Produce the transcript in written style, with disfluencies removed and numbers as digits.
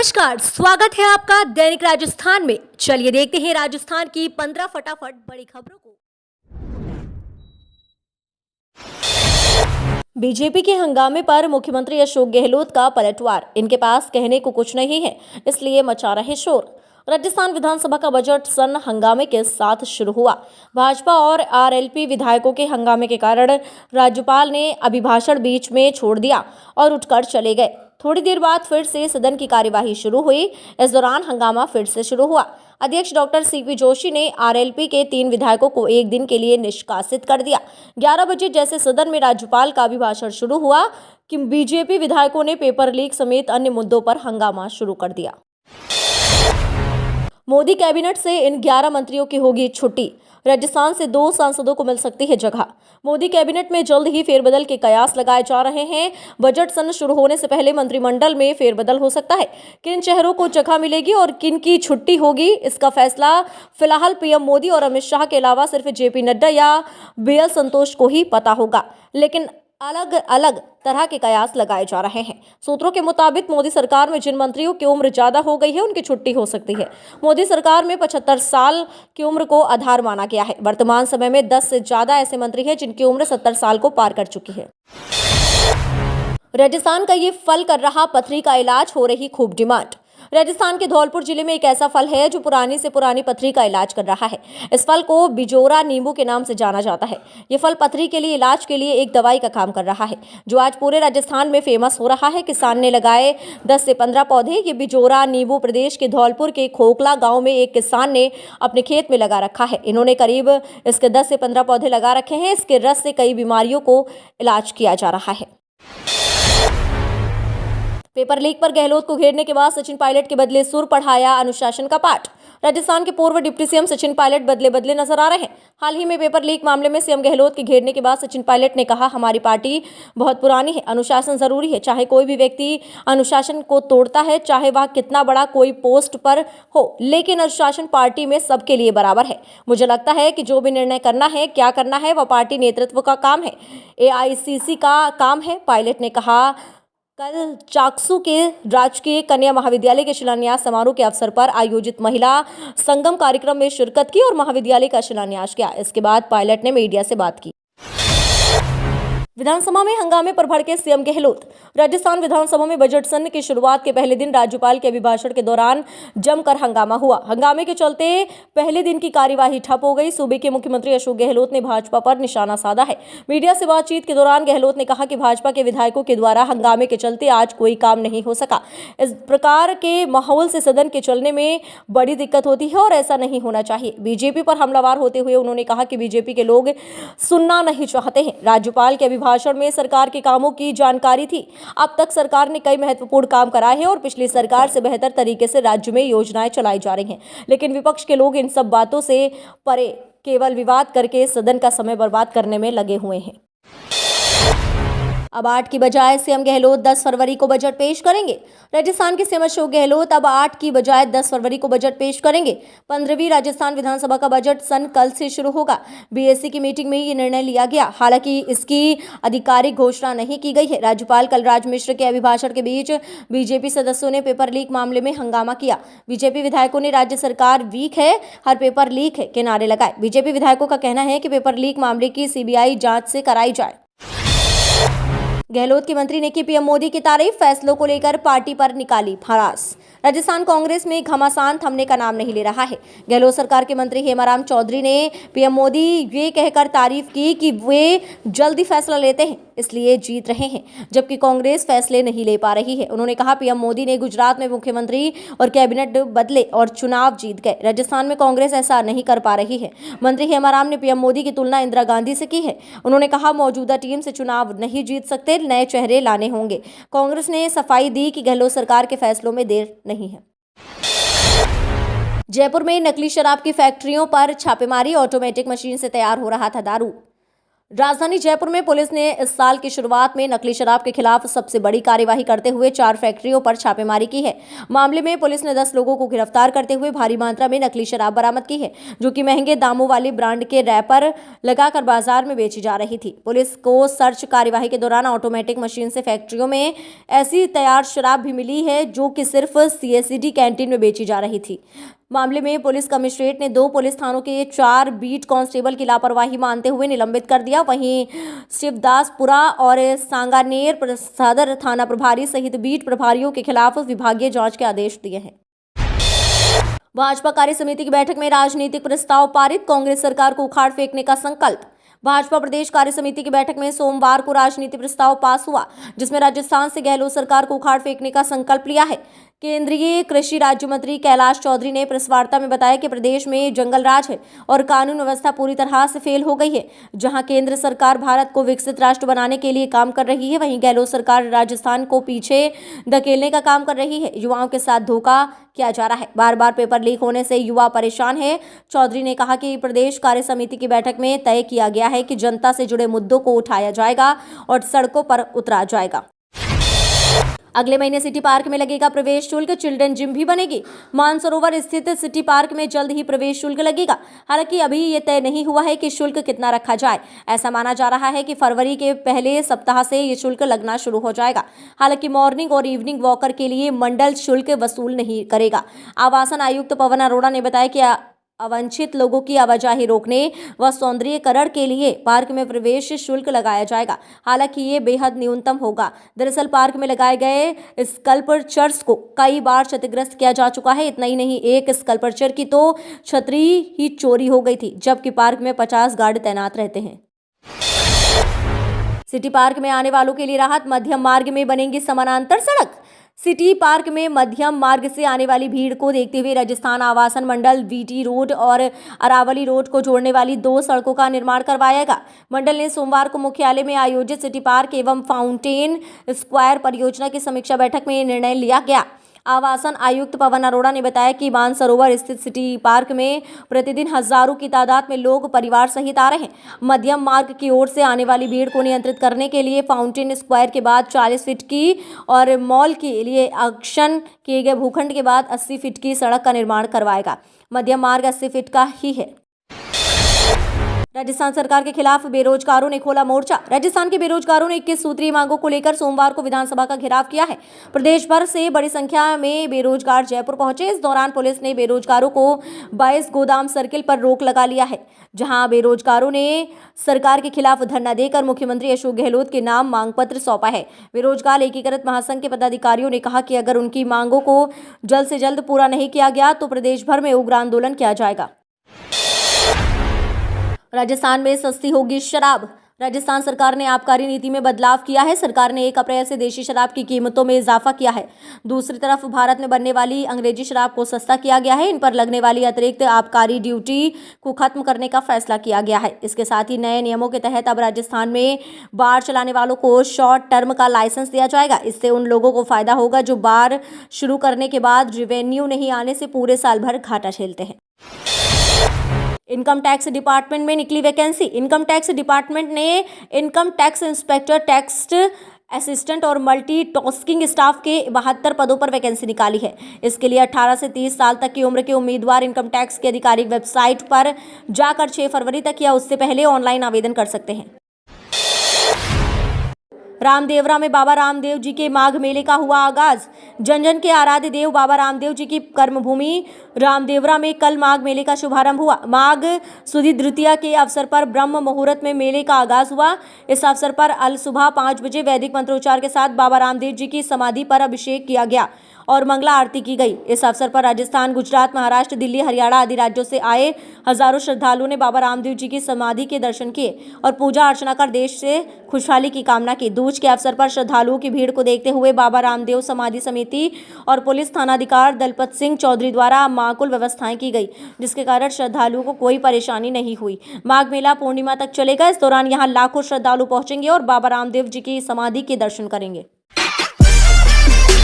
नमस्कार, स्वागत है आपका दैनिक राजस्थान में। चलिए देखते हैं राजस्थान की 15 फटाफट बड़ी खबरों को। बीजेपी के हंगामे पर मुख्यमंत्री अशोक गहलोत का पलटवार। इनके पास कहने को कुछ नहीं है, इसलिए मचा रहे शोर। राजस्थान विधानसभा का बजट सत्र हंगामे के साथ शुरू हुआ। भाजपा और आरएलपी विधायकों के हंगामे के कारण राज्यपाल ने अभिभाषण बीच में छोड़ दिया और उठकर चले गए। थोड़ी देर बाद फिर से सदन की कार्यवाही शुरू हुई। इस दौरान हंगामा फिर से शुरू हुआ। अध्यक्ष डॉक्टर सीपी जोशी ने आरएलपी के 3 विधायकों को एक दिन के लिए निष्कासित कर दिया। 11 बजे जैसे सदन में राज्यपाल का अभिभाषण शुरू हुआ कि बीजेपी विधायकों ने पेपर लीक समेत अन्य मुद्दों पर हंगामा शुरू कर दिया। मोदी कैबिनेट से इन 11 मंत्रियों की होगी छुट्टी। राजस्थान से 2 सांसदों को मिल सकती है जगह। मोदी कैबिनेट में जल्द ही फेरबदल के कयास लगाए जा रहे हैं। बजट सत्र शुरू होने से पहले मंत्रिमंडल में फेरबदल हो सकता है। किन चेहरों को जगह मिलेगी और किन की छुट्टी होगी, इसका फैसला फिलहाल पीएम मोदी और अमित शाह के अलावा सिर्फ जेपी नड्डा या बीएल संतोष को ही पता होगा। लेकिन अलग अलग तरह के कयास लगाए जा रहे हैं। सूत्रों के मुताबिक मोदी सरकार में जिन मंत्रियों की उम्र ज्यादा हो गई है, उनकी छुट्टी हो सकती है। मोदी सरकार में 75 साल की उम्र को आधार माना गया है। वर्तमान समय में 10 से ज्यादा ऐसे मंत्री हैं जिनकी उम्र 70 साल को पार कर चुकी है। राजस्थान का ये फल कर रहा पथरी का इलाज, हो रही खूब डिमांड। राजस्थान के धौलपुर जिले में एक ऐसा फल है जो पुरानी से पुरानी पथरी का इलाज कर रहा है। इस फल को बिजोरा नींबू के नाम से जाना जाता है। ये फल पथरी के लिए इलाज के लिए एक दवाई का काम कर रहा है, जो आज पूरे राजस्थान में फेमस हो रहा है। किसान ने लगाए 10 से 15 पौधे। ये बिजोरा नींबू प्रदेश के धौलपुर के खोखला गाँव में एक किसान ने अपने खेत में लगा रखा है। इन्होंने करीब इसके 10 से 15 पौधे लगा रखे हैं। इसके रस से कई बीमारियों को इलाज किया जा रहा है। पेपर लीक पर गहलोत को घेरने के बाद सचिन पायलट के बदले सुर पढ़ाया अनुशासन का पाठ। राजस्थान के पूर्व डिप्टी सीएम सचिन पायलट बदले बदले नजर आ रहे हैं। हाल ही में पेपर लीक मामले में सीएम गहलोत के घेरने के बाद सचिन पायलट ने कहा, हमारी पार्टी बहुत पुरानी है, अनुशासन जरूरी है। चाहे कोई भी व्यक्ति अनुशासन को तोड़ता है, चाहे वह कितना बड़ा कोई पोस्ट पर हो, लेकिन अनुशासन पार्टी में सबके लिए बराबर है। मुझे लगता है कि जो भी निर्णय करना है, क्या करना है, वह पार्टी नेतृत्व का काम है, एआईसीसी का काम है। पायलट ने कहा कल चाकसू के राजकीय कन्या महाविद्यालय के शिलान्यास समारोह के अवसर पर आयोजित महिला संगम कार्यक्रम में शिरकत की और महाविद्यालय का शिलान्यास किया। इसके बाद पायलट ने मीडिया से बात की। विधानसभा में हंगामे पर भड़के सीएम गहलोत। राजस्थान विधानसभा में बजट सत्र की शुरुआत के पहले दिन राज्यपाल के अभिभाषण के दौरान जमकर हंगामा हुआ। हंगामे के चलते पहले दिन की कार्यवाही ठप हो गई। सूबे के मुख्यमंत्री अशोक गहलोत ने भाजपा पर निशाना साधा है। मीडिया से बातचीत के दौरान गहलोत ने कहा कि भाजपा के विधायकों के द्वारा हंगामे के चलते आज कोई काम नहीं हो सका। इस प्रकार के माहौल से सदन के चलने में बड़ी दिक्कत होती है और ऐसा नहीं होना चाहिए। बीजेपी पर हमलावर होते हुए उन्होंने कहा कि बीजेपी के लोग सुनना नहीं चाहते हैं। राज्यपाल के भाषण में सरकार के कामों की जानकारी थी। अब तक सरकार ने कई महत्वपूर्ण काम कराए हैं और पिछली सरकार से बेहतर तरीके से राज्य में योजनाएं चलाई जा रही हैं, लेकिन विपक्ष के लोग इन सब बातों से परे केवल विवाद करके सदन का समय बर्बाद करने में लगे हुए हैं। अब 8 की बजाय सीएम गहलोत 10 फरवरी को बजट पेश करेंगे। राजस्थान के सीएम अशोक गहलोत अब 8 की बजाय 10 फरवरी को बजट पेश करेंगे। 15वीं राजस्थान विधानसभा का बजट सत्र कल से शुरू होगा। बीएससी की मीटिंग में ये निर्णय लिया गया। हालांकि इसकी आधिकारिक घोषणा नहीं की गई है। राज्यपाल कलराज मिश्र के अभिभाषण के बीच बीजेपी सदस्यों ने पेपर लीक मामले में हंगामा किया। बीजेपी विधायकों ने राज्य सरकार वीक है, हर पेपर लीक है के नारे लगाए। बीजेपी विधायकों का कहना है कि पेपर लीक मामले की सीबीआई जांच से कराई जाए। गहलोत के मंत्री ने की पीएम मोदी की तारीफ। फैसलों को लेकर पार्टी पर निकाली भड़ास। राजस्थान कांग्रेस में घमासान थमने का नाम नहीं ले रहा है। गहलोत सरकार के मंत्री हेमाराम चौधरी ने पीएम मोदी ये कहकर तारीफ की कि वे जल्दी फैसला लेते हैं, इसलिए जीत रहे हैं, जबकि कांग्रेस फैसले नहीं ले पा रही है। उन्होंने कहा पीएम मोदी ने गुजरात में मुख्यमंत्री और कैबिनेट बदले और चुनाव जीत गए। राजस्थान में कांग्रेस ऐसा नहीं कर पा रही है। मंत्री हेमाराम ने पीएम मोदी की तुलना इंदिरा गांधी से की है। उन्होंने कहा मौजूदा टीम से चुनाव नहीं जीत सकते, नए चेहरे लाने होंगे। कांग्रेस ने सफाई दी कि गहलोत सरकार के फैसलों में देर नहीं है। जयपुर में नकली शराब की फैक्ट्रियों पर छापेमारी। ऑटोमेटिक मशीन से तैयार हो रहा था दारू। राजधानी जयपुर में पुलिस ने इस साल की शुरुआत में नकली शराब के खिलाफ सबसे बड़ी कार्यवाही करते हुए 4 फैक्ट्रियों पर छापेमारी की है। मामले में पुलिस ने 10 लोगों को गिरफ्तार करते हुए भारी मात्रा में नकली शराब बरामद की है, जो कि महंगे दामों वाली ब्रांड के रैपर लगाकर बाजार में बेची जा रही थी। पुलिस को सर्च कार्यवाही के दौरान ऑटोमेटिक मशीन से फैक्ट्रियों में ऐसी तैयार शराब भी मिली है जो कि सिर्फ CSD कैंटीन में बेची जा रही थी। मामले में पुलिस कमिश्नरेट ने 2 पुलिस थानों के 4 बीट कांस्टेबल की लापरवाही मानते हुए निलंबित कर दिया। वहीं शिवदासपुरा और सांगानेर सदर थाना प्रभारी सहित बीट प्रभारियों के खिलाफ विभागीय जांच के आदेश दिए हैं। भाजपा कार्य समिति की बैठक में राजनीतिक प्रस्ताव पारित, कांग्रेस सरकार को उखाड़ फेंकने का संकल्प। भाजपा प्रदेश कार्य समिति की बैठक में सोमवार को राजनीतिक प्रस्ताव पास हुआ, जिसमें राजस्थान से गहलोत सरकार को उखाड़ फेंकने का संकल्प लिया है। केंद्रीय कृषि राज्य मंत्री कैलाश चौधरी ने प्रेस वार्ता में बताया कि प्रदेश में जंगल राज है और कानून व्यवस्था पूरी तरह से फेल हो गई है। जहां केंद्र सरकार भारत को विकसित राष्ट्र बनाने के लिए काम कर रही है, वहीं गहलोत सरकार राजस्थान को पीछे धकेलने का काम कर रही है। युवाओं के साथ धोखा किया जा रहा है। बार बार पेपर लीक होने से युवा परेशान है। चौधरी ने कहा कि प्रदेश कार्य समिति की बैठक में तय किया गया है कि जनता से जुड़े मुद्दों को उठाया जाएगा और सड़कों पर उतरा जाएगा। अगले महीने सिटी पार्क में लगेगा प्रवेश शुल्क, चिल्ड्रन जिम भी बनेगी। मानसरोवर स्थित सिटी पार्क में जल्द ही प्रवेश शुल्क लगेगा। हालांकि अभी ये तय नहीं हुआ है कि शुल्क कितना रखा जाए। ऐसा माना जा रहा है कि फरवरी के पहले सप्ताह से ये शुल्क लगना शुरू हो जाएगा। हालांकि मॉर्निंग और इवनिंग वॉकर के लिए मंडल शुल्क वसूल नहीं करेगा। आवासन आयुक्त पवन अरोड़ा ने बताया कि अवांछित लोगों की आवाजाही रोकने व सौंदर्यीकरण के लिए पार्क में प्रवेश शुल्क लगाया जाएगा। हालांकि ये बेहद न्यूनतम होगा। दरअसल पार्क में लगाए गए स्कल्पचर्स को कई बार क्षतिग्रस्त किया जा चुका है। इतना ही नहीं, एक स्कल्पचर की तो छतरी ही चोरी हो गई थी, जबकि पार्क में 50 गार्ड तैनात रहते हैं। सिटी पार्क में आने वालों के लिए राहत, मध्यम मार्ग में बनेंगी समानांतर सड़क। सिटी पार्क में मध्यम मार्ग से आने वाली भीड़ को देखते हुए राजस्थान आवासन मंडल VT रोड और अरावली रोड को जोड़ने वाली 2 सड़कों का निर्माण करवाएगा। मंडल ने सोमवार को मुख्यालय में आयोजित सिटी पार्क एवं फाउंटेन स्क्वायर परियोजना की समीक्षा बैठक में निर्णय लिया गया। आवासन आयुक्त पवन अरोड़ा ने बताया कि मानसरोवर स्थित सिटी पार्क में प्रतिदिन हजारों की तादाद में लोग परिवार सहित आ रहे हैं। मध्यम मार्ग की ओर से आने वाली भीड़ को नियंत्रित करने के लिए फाउंटेन स्क्वायर के बाद 40 फीट की और मॉल के लिए आरक्षण किए गए भूखंड के बाद 80 फीट की सड़क का निर्माण करवाएगा। मध्यम मार्ग 80 फीट का ही है। राजस्थान सरकार के खिलाफ बेरोजगारों ने खोला मोर्चा। राजस्थान के बेरोजगारों ने 21 सूत्रीय मांगों को लेकर सोमवार को विधानसभा का घेराव किया है। प्रदेश भर से बड़ी संख्या में बेरोजगार जयपुर पहुंचे। इस दौरान पुलिस ने बेरोजगारों को 22 गोदाम सर्किल पर रोक लगा लिया है, जहां बेरोजगारों ने सरकार के खिलाफ धरना देकर मुख्यमंत्री अशोक गहलोत के नाम मांग पत्र सौंपा है। बेरोजगार एकीकृत महासंघ के पदाधिकारियों ने कहा कि अगर उनकी मांगों को जल्द से जल्द पूरा नहीं किया गया तो प्रदेश भर में उग्र आंदोलन किया जाएगा। राजस्थान में सस्ती होगी शराब। राजस्थान सरकार ने आबकारी नीति में बदलाव किया है। सरकार ने 1 अप्रैल से देशी शराब की कीमतों में इजाफा किया है। दूसरी तरफ भारत में बनने वाली अंग्रेजी शराब को सस्ता किया गया है। इन पर लगने वाली अतिरिक्त आबकारी ड्यूटी को खत्म करने का फैसला किया गया है। इसके साथ ही नए नियमों के तहत अब राजस्थान में बार चलाने वालों को शॉर्ट टर्म का लाइसेंस दिया जाएगा। इससे उन लोगों को फायदा होगा जो बार शुरू करने के बाद रेवेन्यू नहीं आने से पूरे साल भर घाटा झेलते हैं। इनकम टैक्स डिपार्टमेंट में निकली वैकेंसी। इनकम टैक्स डिपार्टमेंट ने income tax inspector, tax assistant और मल्टी टास्किंग स्टाफ के 72 पदों पर वैकेंसी निकाली है। इसके लिए 18 से 30 साल तक की उम्र के उम्मीदवार इनकम टैक्स की आधिकारिक वेबसाइट पर जाकर 6 फरवरी तक या उससे पहले ऑनलाइन आवेदन कर सकते हैं। रामदेवरा में बाबा रामदेव जी के माघ मेले का हुआ आगाज। जन जन के आराध्य देव बाबा रामदेव जी की कर्मभूमि रामदेवरा में कल माघ मेले का शुभारंभ हुआ। माघ सुदी द्वितीया के अवसर पर ब्रह्म मुहूर्त में मेले का आगाज हुआ। इस अवसर पर अल सुबह 5 बजे वैदिक मंत्रोच्चार के साथ बाबा रामदेव जी की समाधि पर अभिषेक किया गया और मंगला आरती की गई। इस अवसर पर राजस्थान, गुजरात, महाराष्ट्र, दिल्ली, हरियाणा आदि राज्यों से आए हजारों श्रद्धालुओं ने बाबा रामदेव जी की समाधि के दर्शन किए और पूजा अर्चना कर देश से खुशहाली की कामना की। दूज के अवसर पर श्रद्धालुओं की भीड़ को देखते हुए बाबा रामदेव समाधि समिति और पुलिस थानाधिकारी दलपत सिंह चौधरी द्वारा माकुल व्यवस्थाएं की गई, जिसके कारण श्रद्धालुओं को कोई परेशानी नहीं हुई। माघ मेला पूर्णिमा तक चलेगा। इस दौरान यहाँ लाखों श्रद्धालु पहुंचेंगे और बाबा रामदेव जी की समाधि के दर्शन करेंगे।